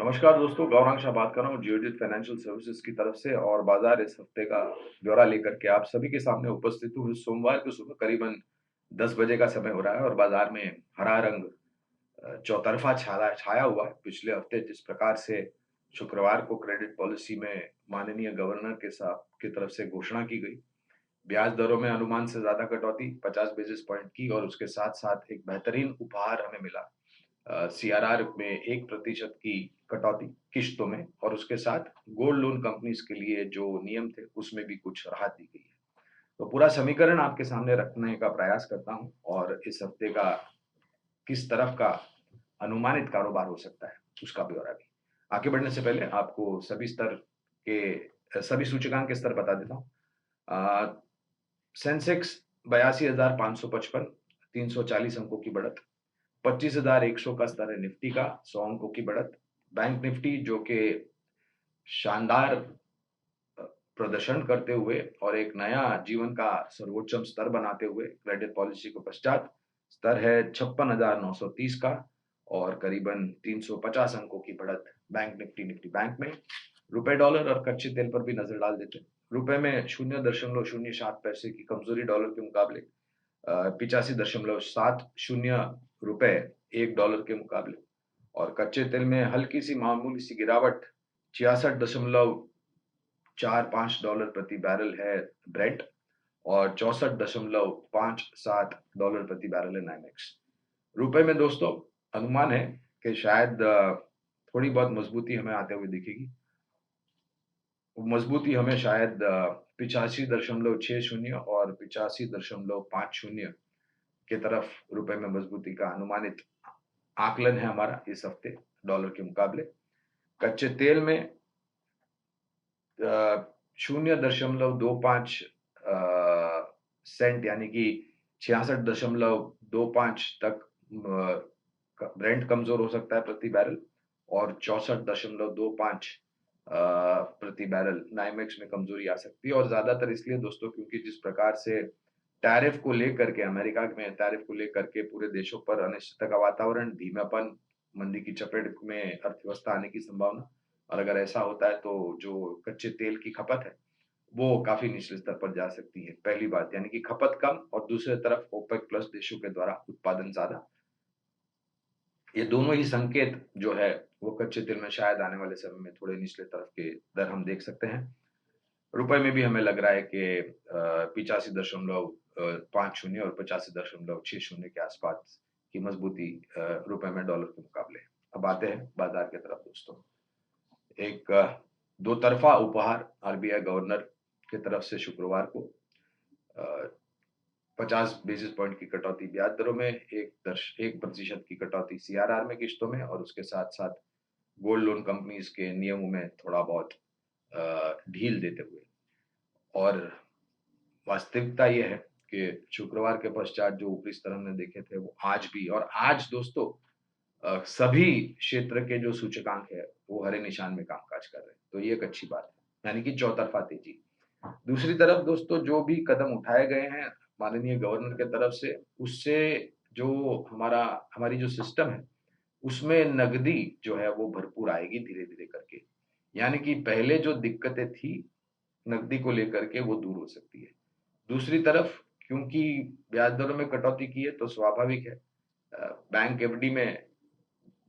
नमस्कार दोस्तों, गौरांग शाह बात कर रहा हूँ जियोजित फाइनेंशियल सर्विसेज की तरफ से और बाजार इस हफ्ते का ब्यौरा लेकर के आप सभी के सामने उपस्थित हूँ। इस सोमवार की सुबह करीबन 10 बजे का समय हो रहा है और बाजार में हरा रंग चौतरफा छाया छाया हुआ है। पिछले हफ्ते जिस प्रकार से शुक्रवार को क्रेडिट पॉलिसी में माननीय गवर्नर के साथ की तरफ से घोषणा की गई, ब्याज दरों में अनुमान से ज्यादा कटौती 50 बेसिस पॉइंट की और उसके साथ-साथ एक बेहतरीन उपहार हमें मिला। सीआरआर में 1% की कटौती किश्तों में और उसके साथ गोल्ड लोन कंपनीज के लिए जो नियम थे उसमें भी कुछ राहत दी गई है। तो पूरा समीकरण आपके सामने रखने का प्रयास करता हूँ और इस हफ्ते का किस तरफ का अनुमानित कारोबार हो सकता है उसका ब्यौरा भी। आगे बढ़ने से पहले आपको सभी सूचकांक के स्तर बता देता हूँ। सेंसेक्स 82,555 340 अंकों की बढ़त। 25,100 का स्तर है निफ्टी का, 100 अंकों की बढ़त। बैंक निफ्टी जो कि शानदार प्रदर्शन करते हुए और एक नया जीवन का सर्वोच्चम स्तर बनाते हुए क्रेडिट पॉलिसी के पश्चात स्तर है 56,930 का और करीबन 350 अंकों की बढ़त बैंक निफ्टी बैंक में। रुपए डॉलर और कच्चे तेल पर भी नजर डाल देते हैं। रुपए में 0.07 पैसे की कमजोरी डॉलर के मुकाबले, 85.70 रुपए एक डॉलर के मुकाबले और कच्चे तेल में हल्की सी मामूली सी गिरावट 66.45 प्रति बैरल है ब्रेंट और 64.57 प्रति बैरल है नाइमेक्स। रुपए में दोस्तों अनुमान है कि शायद थोड़ी बहुत मजबूती हमें आते हुए दिखेगी। मजबूती हमें शायद 85.60 और 85.50 की तरफ रुपए में मजबूती का अनुमानित आकलन है हमारा इस हफ्ते डॉलर के मुकाबले। कच्चे तेल में 0.25 सेंट यानी कि 66.25 तक ब्रेंट कमजोर हो सकता है प्रति बैरल और 64.25 प्रति बैरल नाइमेक्स में कमजोरी आ सकती है और ज्यादातर इसलिए दोस्तों क्योंकि जिस प्रकार से टैरिफ को लेकर के अमेरिका में टैरिफ को लेकर के पूरे देशों पर अनिश्चितता का वातावरण, धीमापन, मंदी की चपेट में अर्थव्यवस्था आने की संभावना और अगर ऐसा होता है तो जो कच्चे तेल की खपत है वो काफी निचले स्तर पर जा सकती है। पहली बात यानी कि खपत कम और दूसरी तरफ ओपेक प्लस देशों के द्वारा उत्पादन ज्यादा। ये दोनों ही संकेत जो है वो कच्चे तेल में शायद आने वाले समय में थोड़े निचले तरफ के दर हम देख सकते हैं। रुपए में भी हमें लग रहा है कि 85.50 और 85.60 के आसपास की मजबूती रुपए में डॉलर के मुकाबले। अब आते हैं बाजार की तरफ दोस्तों। एक दो तरफा उपहार आरबीआई गवर्नर की तरफ से शुक्रवार को 50 बेसिस पॉइंट की कटौती ब्याज दरों में, 1% की कटौती सीआरआर में किश्तों में और उसके साथ साथ गोल्ड लोन कंपनीज के नियमों में थोड़ा बहुत ढील देते हुए और वास्तविकता ये है कि शुक्रवार के पश्चात जो ऊपरी स्तर हमने देखे थे वो आज भी और आज दोस्तों सभी क्षेत्र के जो सूचकांक है वो हरे निशान में कामकाज कर रहे हैं, तो ये एक अच्छी बात है यानी कि चौतरफा तेजी। दूसरी तरफ दोस्तों जो भी कदम उठाए गए हैं माननीय गवर्नर के तरफ से उससे जो हमारी जो सिस्टम है उसमें नगदी जो है वो भरपूर आएगी धीरे धीरे करके। यानी कि पहले जो दिक्कतें थी नकदी को लेकर के वो दूर हो सकती है। दूसरी तरफ क्योंकि ब्याज दरों में कटौती की है तो स्वाभाविक है बैंक एफडी में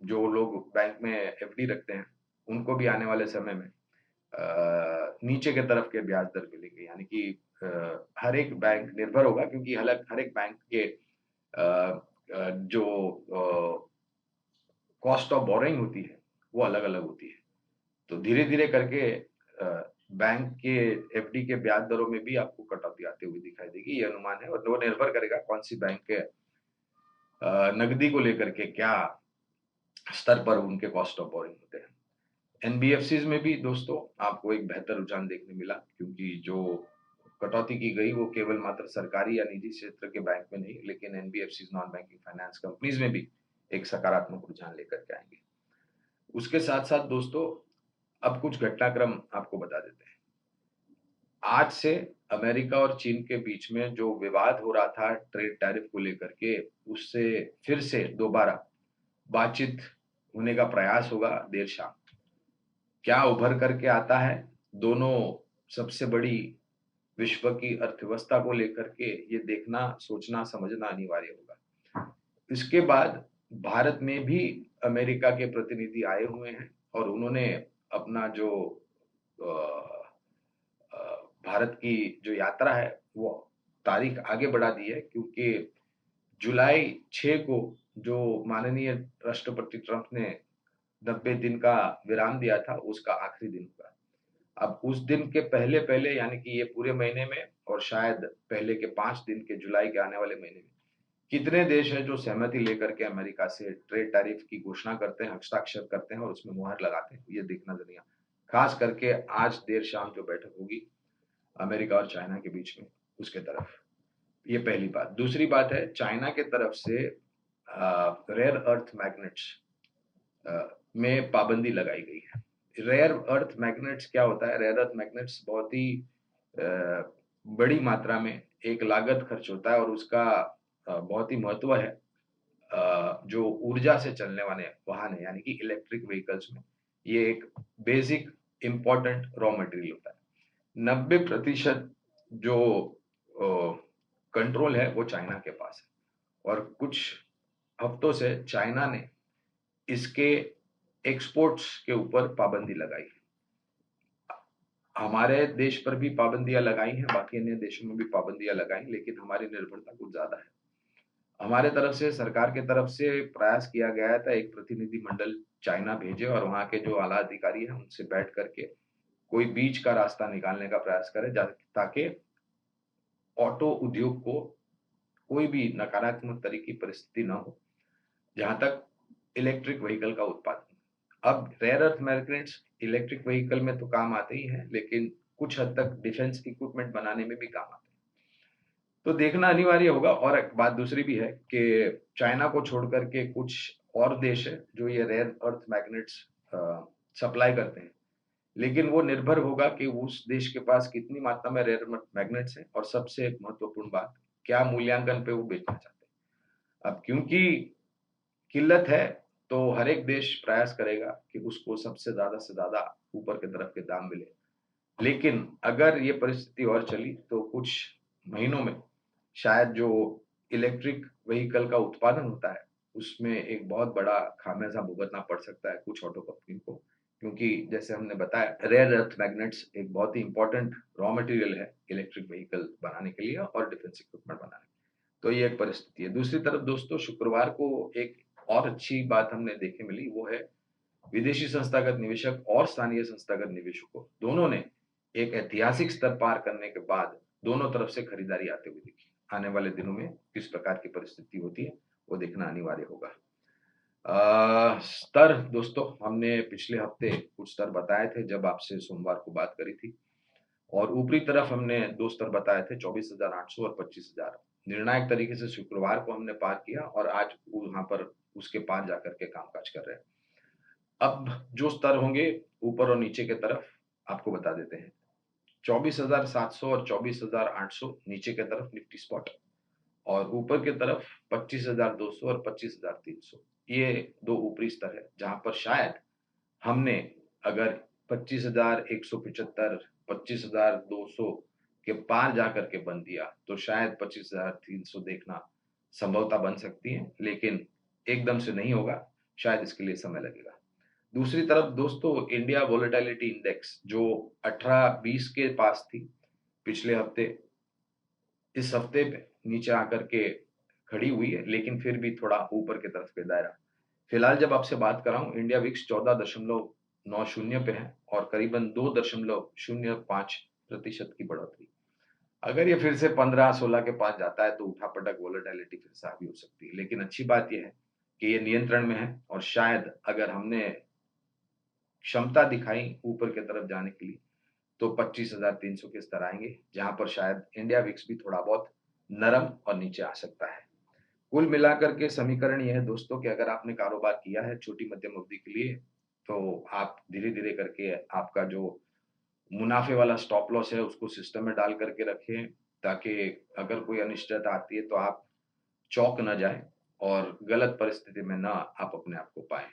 जो लोग बैंक में एफडी रखते हैं उनको भी आने वाले समय में नीचे के तरफ के ब्याज दर मिलेंगे यानी कि हर एक बैंक निर्भर होगा क्योंकि हर एक बैंक के जो कॉस्ट ऑफ बोरोइंग होती है वो अलग-अलग होती है। तो धीरे-धीरे करके बैंक के एफडी के ब्याज दरों में भी आपको कटौती आती हुई दिखाई देगी, ये अनुमान है और वो निर्भर करेगा कौन-सी बैंक के नकदी को लेकर के क्या स्तर पर उनके कॉस्ट ऑफ बोरोइंग होते हैं। एनबीएफसीज़ में भी दोस्तों आपको एक बेहतर रुझान देखने मिला क्योंकि जो कटौती की गई वो केवल मात्र सरकारी या निजी क्षेत्र के बैंक में नहीं लेकिन एनबीएफसीज़ नॉन बैंकिंग फाइनेंस कंपनीज में भी एक सकारात्मक रुझान लेकर के आएँगे। उसके साथ-साथ दोस्तों अब कुछ घटनाक्रम आपको बता देते हैं। आज से अमेरिका और चीन के बीच में जो विवाद हो रहा था ट्रेड टैरिफ को लेकर के, उससे फिर से दोबारा बातचीत होने का प्रयास होगा देर शाम। क्या उभर करके आता है, दोनों सबसे बड़ी विश्व की अर्थव्यवस्था को लेकर के ये देखना, सोचना, समझना अनिवार्य होगा। इसके बाद भारत में भी अमेरिका के प्रतिनिधि आए हुए हैं और उन्होंने अपना जो अ अ, भारत की जो यात्रा है, वो तारीख आगे बढ़ा दी है क्योंकि जुलाई 6 को जो माननीय राष्ट्रपति ट्रंप ने 90 दिन का विराम दिया था, उसका आखिरी दिन होगा। अब उस दिन के पहले-पहले यानी कि ये पूरे महीने में और शायद पहले के 5 दिन के जुलाई के आने वाले महीने में, कितने देश हैं जो सहमति लेकर के अमेरिका से ट्रेड टैरिफ की घोषणा करते हैं, हस्ताक्षर करते हैं और उसमें मुहर लगाते हैं, ये देखना ज़रूरी है। खास करके आज देर शाम जो बैठक होगी अमेरिका और चाइना के बीच में, उसके तरफ। ये पहली बात। दूसरी बात है चाइना के तरफ से रेयर अर्थ मैग्नेट्स में पाबंदी लगाई गई है। रेयर अर्थ मैग्नेट्स क्या होता है? रेयर अर्थ मैग्नेट्स बहुत ही बड़ी मात्रा में एक लागत खर्च होता है और उसका बहुत ही महत्व है जो ऊर्जा से चलने वाले वाहन है यानी कि इलेक्ट्रिक व्हीकल्स में ये एक बेसिक इम्पोर्टेंट रॉ मटेरियल होता है। 90% जो कंट्रोल है वो चाइना के पास है और कुछ हफ्तों से चाइना ने इसके एक्सपोर्ट्स के ऊपर पाबंदी लगाई। हमारे देश पर भी पाबंदियाँ लगाई हैं, बाकी अन्य देशों में भी पाबंदियाँ लगाई, लेकिन हमारी निर्भरता कुछ ज़्यादा है। हमारे तरफ से सरकार की तरफ से प्रयास किया गया था एक प्रतिनिधि मंडल चाइना भेजे और वहाँ के जो आला अधिकारी हैं उनसे बैठ करके कोई बीच का रास्ता निकालने का प्रयास करें ताकि ऑटो उद्योग को कोई भी नकारात्मक तरह की परिस्थिति ना हो, जहाँ तक इलेक्ट्रिक व्हीकल का उत्पादन। अब rare earth magnets electric vehicle में तो काम आते ही हैं, लेकिन कुछ हद तक डिफेंस इक्विपमेंट बनाने में भी काम आते हैं। तो देखना अनिवार्य होगा और एक बात दूसरी भी है कि चाइना को छोड़ कर के कुछ और देश हैं, जो ये रेयर अर्थ मैग्नेट्स सप्लाई करते हैं। लेकिन वो निर्भर होगा कि उस देश के पास कितनी मात्रा में रेयर अर्थ मैग्नेट्स हैं और सबसे महत्वपूर्ण बात, क्या मूल्यांकन पे वो बेचना चाहते हैं। अब क्योंकि किल्लत है, तो हर एक देश प्रयास करेगा कि उसको सबसे ज़्यादा से ज़्यादा ऊपर की तरफ के दाम मिले। लेकिन अगर ये परिस्थिति और चली, तो कुछ महीनों में शायद जो इलेक्ट्रिक व्हीकल का उत्पादन होता है, उसमें एक बहुत बड़ा खामियाज़ा भुगतना पड़ सकता है कुछ ऑटो कंपनी को। क्योंकि जैसे हमने बताया रेयर अर्थ मैग्नेट्स एक बहुत ही इम्पोर्टेंट रॉ मटेरियल है इलेक्ट्रिक व्हीकल बनाने के लिए और डिफेंस इक्विपमेंट बनाने के लिए। तो ये एक परिस्थिति है। दूसरी तरफ दोस्तों शुक्रवार को एक और अच्छी बात हमने देखने मिली वो है विदेशी संस्थागत निवेशक और स्थानीय संस्थागत निवेशकों दोनों ने एक ऐतिहासिक स्तर पार करने के बाद दोनों तरफ से खरीदारी आते हुए दिखी। आने वाले दिनों में किस प्रकार की परिस्थिति होती है वो देखना अनिवार्य होगा। स्तर दोस्तों हमने पिछले हफ्ते कुछ स्तर बताए थे जब आपसे सोमवार को बात करी थी और ऊपरी तरफ हमने 2 स्तर बताए थे 24,800 और 25,000। निर्णायक तरीके से शुक्रवार को हमने पार किया और आज वहाँ पर उसके पार जाकर के कामकाज कर रहे हैं। अब जो स्तर होंगे ऊपर और नीचे की तरफ आपको बता देते हैं। 24,700 और 24,800 नीचे की तरफ निफ्टी स्पॉट और ऊपर की तरफ 25,200 और 25,300 ये 2 ऊपरी स्तर है, जहाँ पर शायद हमने अगर 25,175 25,200 के पार जाकर के बंद दिया, तो शायद 25,300 देखना संभवतः बन सकती है, लेकिन एकदम से नहीं होगा, शायद इसके लिए समय लगेगा। दूसरी तरफ दोस्तों इंडिया वोलेटिलिटी इंडेक्स जो 18-20 के पास थी पिछले हफ्ते, इस हफ्ते पे नीचे आकर के खड़ी हुई है, लेकिन फिर भी थोड़ा ऊपर की तरफ के दायरा। फिलहाल जब आपसे बात कर रहा हूँ इंडिया विक्स 14.90 पे है और करीबन 2.05% की बढ़ोतरी। अगर ये फिर से 15-16 के पास जाता है तो उठापटक वोलेटिलिटी फिर से हावी हो सकती है। लेकिन अच्छी बात ये है कि ये नियंत्रण में है और शायद अगर हमने क्षमता दिखाई ऊपर की तरफ जाने के लिए तो 25,300 के स्तर आएँगे, जहाँ पर शायद इंडिया विक्स भी थोड़ा बहुत नरम और नीचे आ सकता है। कुल मिलाकर के समीकरण ये है दोस्तों कि अगर आपने कारोबार किया है छोटी मध्यम अवधि के लिए, तो आप धीरे-धीरे करके आपका जो मुनाफ़े वाला स्टॉप लॉस है उसको सिस्टम में डाल करके रखें, ताकि अगर कोई अनिश्चितता आती है तो आप चौंक ना जाएँ और गलत परिस्थिति में ना आप अपने आप को पाएँ।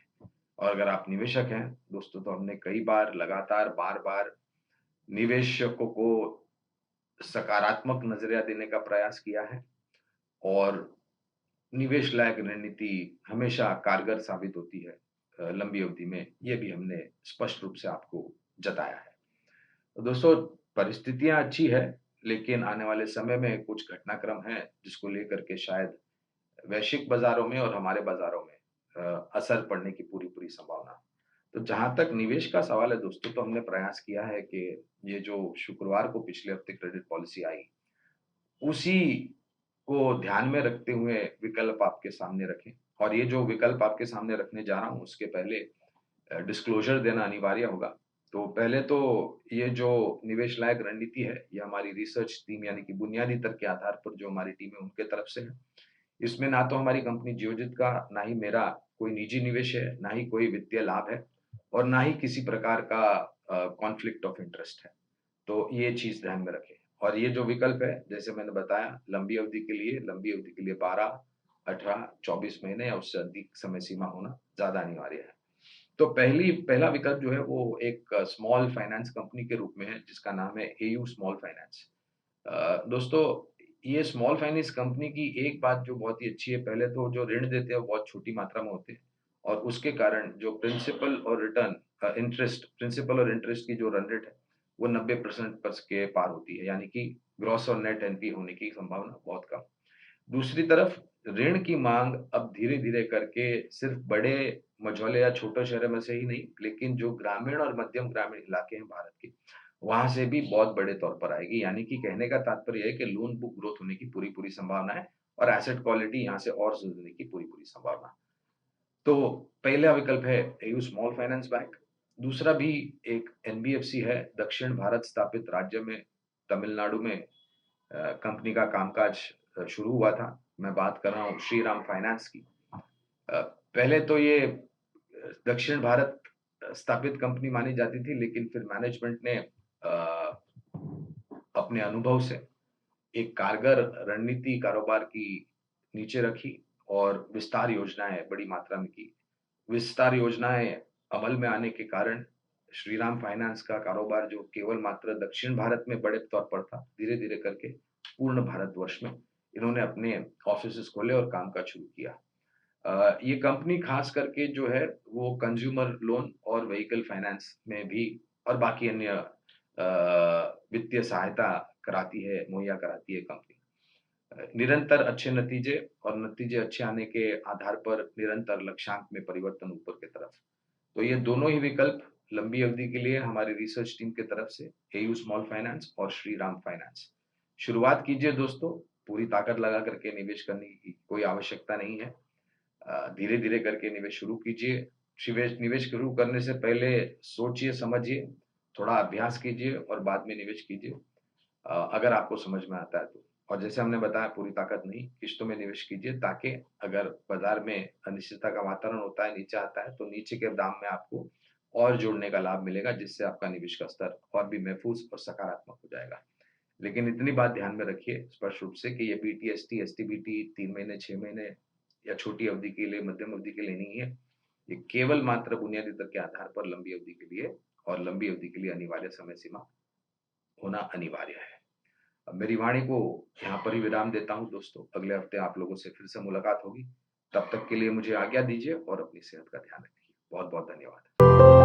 और अगर आप निवेशक हैं दोस्तों, तो हमने कई बार लगातार बार-बार निवेशकों को सकारात्मक नज़रिया देने का प्रयास किया है और निवेश लायक रणनीति हमेशा कारगर साबित होती है लंबी अवधि में, ये भी हमने स्पष्ट रूप से आपको जताया है। तो दोस्तों, परिस्थितियाँ अच्छी है, लेकिन आने वाले समय में कुछ घटनाक्रम हैं, जिसको लेकर के शायद वैश्विक बाज़ारों में और हमारे बाज़ारों में असर पड़ने की पूरी-पूरी संभावना। तो जहाँ तक निवेश का सवाल है दोस्तों, तो हमने प्रयास किया है कि ये जो शुक्रवार को पिछले हफ्ते क्रेडिट पॉलिसी आई, उसी को ध्यान में रखते हुए विकल्प आपके सामने रखें। और ये जो विकल्प आपके सामने रखने जा रहा हूँ, उसके पहले डिस्क्लोज़र देना अनिवार्य होगा। तो पहले तो ये जो निवेश लायक रणनीति है, ये हमारी रिसर्च टीम यानी कि बुनियादी तर्क के आधार पर जो हमारी टीम है, उनके तरफ से है। इसमें ना तो हमारी कंपनी जियोजित का, ना ही मेरा कोई निजी निवेश है, ना ही कोई वित्तीय लाभ है और ना ही किसी प्रकार का कॉन्फ्लिक्ट ऑफ इंटरेस्ट है। तो ये चीज़ ध्यान में रखें। और ये जो विकल्प है, जैसे मैंने बताया, लंबी अवधि के लिए 12, 18, 24 महीने या उससे अधिक समय सीमा होना ज़्यादा अनिवार्य है। तो पहला विकल्प जो है वो एक स्मॉल फाइनेंस कंपनी के रूप में है, जिसका नाम है एयू स्मॉल फाइनेंस। दोस्तों, ये स्मॉल फाइनेंस कंपनी की एक बात जो बहुत ही अच्छी है, पहले तो जो ऋण देते हैं वो बहुत छोटी मात्रा में होते हैं और उसके कारण जो प्रिंसिपल और इंटरेस्ट की जो रन रेट है, वो 90% पर के पार होती है, यानी कि ग्रॉस और नेट एनपी होने की संभावना बहुत कम। दूसरी तरफ ऋण की माँग अब धीरे-धीरे करके सिर्फ़ बड़े मझौले या छोटे शहरों में से ही नहीं, लेकिन जो ग्रामीण और मध्यम ग्रामीण इलाके हैं भारत के, वहाँ से भी बहुत बड़े तौर पर आएगी। यानी कि कहने का तात्पर्य है कि लोन बुक ग्रोथ होने की पूरी-पूरी संभावना है और एसेट क्वालिटी यहाँ से और सुधरने की पूरी-पूरी संभावना। तो पहला विकल्प है एयू स्मॉल फाइनेंस बैंक। दूसरा भी एक एनबीएफसी है, दक्षिण भारत स्थापित राज्य में तमिलनाडु में कंपनी का कामकाज शुरू हुआ था। मैं बात कर रहा हूँ श्रीराम फाइनेंस की। पहले तो ये दक्षिण भारत स्थापित कंपनी मानी जाती थी, लेकिन फिर मैनेजमेंट ने अपने अनुभव से एक कारगर रणनीति कारोबार की नीचे रखी और विस्तार योजनाएँ बड़ी मात्रा में की। विस्तार योजनाएँ अमल में आने के कारण श्रीराम फाइनेंस का कारोबार जो केवल मात्र दक्षिण भारत में बड़े तौर पर था, धीरे-धीरे करके पूर्ण भारतवर्ष में इन्होंने अपने ऑफ़िसेज़ खोले और कामकाज शुरू किया। ये कंपनी ख़ास करके जो है वो कंज़्यूमर लोन और व्हीकल फाइनेंस में भी और बाकी अन्य वित्तीय सहायता मुहैया कराती है कंपनी। निरंतर अच्छे नतीजे और नतीजे अच्छे आने के आधार पर निरंतर लक्ष्यांक में परिवर्तन ऊपर की तरफ। तो ये दोनों ही विकल्प लंबी अवधि के लिए हमारी रिसर्च टीम की तरफ से एयू स्मॉल फाइनेंस और श्रीराम फाइनेंस। शुरुआत कीजिए दोस्तों, पूरी ताकत लगा करके निवेश करने की कोई आवश्यकता नहीं है। धीरे-धीरे करके निवेश शुरू कीजिए। निवेश शुरू करने से पहले सोचिए, समझिए, थोड़ा अभ्यास कीजिए और बाद में निवेश कीजिए। अगर आपको समझ में आता है तो। और जैसे हमने बताया, पूरी ताकत नहीं, किश्तों में निवेश कीजिए ताकि अगर बाज़ार में अनिश्चितता का वातावरण होता है, नीचे आता है, तो नीचे के दाम में आपको और जोड़ने का लाभ मिलेगा, जिससे आपका निवेश का स्तर और भी महफूज़ और सकारात्मक हो जाएगा। लेकिन इतनी बात ध्यान में रखिए स्पष्ट रूप से कि ये बीटीएसटी, एसटीबीटी 3 महीने, 6 महीने या छोटी अवधि के लिए, मध्यम अवधि के लिए नहीं है। ये केवल मात्र बुनियादी दर के आधार पर लंबी अवधि के लिए और लंबी अवधि के लिए अनिवार्य समय सीमा होना अनिवार्य है। अब मेरी वाणी को यहाँ पर ही विराम देता हूँ दोस्तों। अगले हफ्ते आप लोगों से फिर से मुलाकात होगी। तब तक के लिए मुझे आज्ञा दीजिए और अपनी सेहत का ध्यान रखिए। बहुत-बहुत धन्यवाद।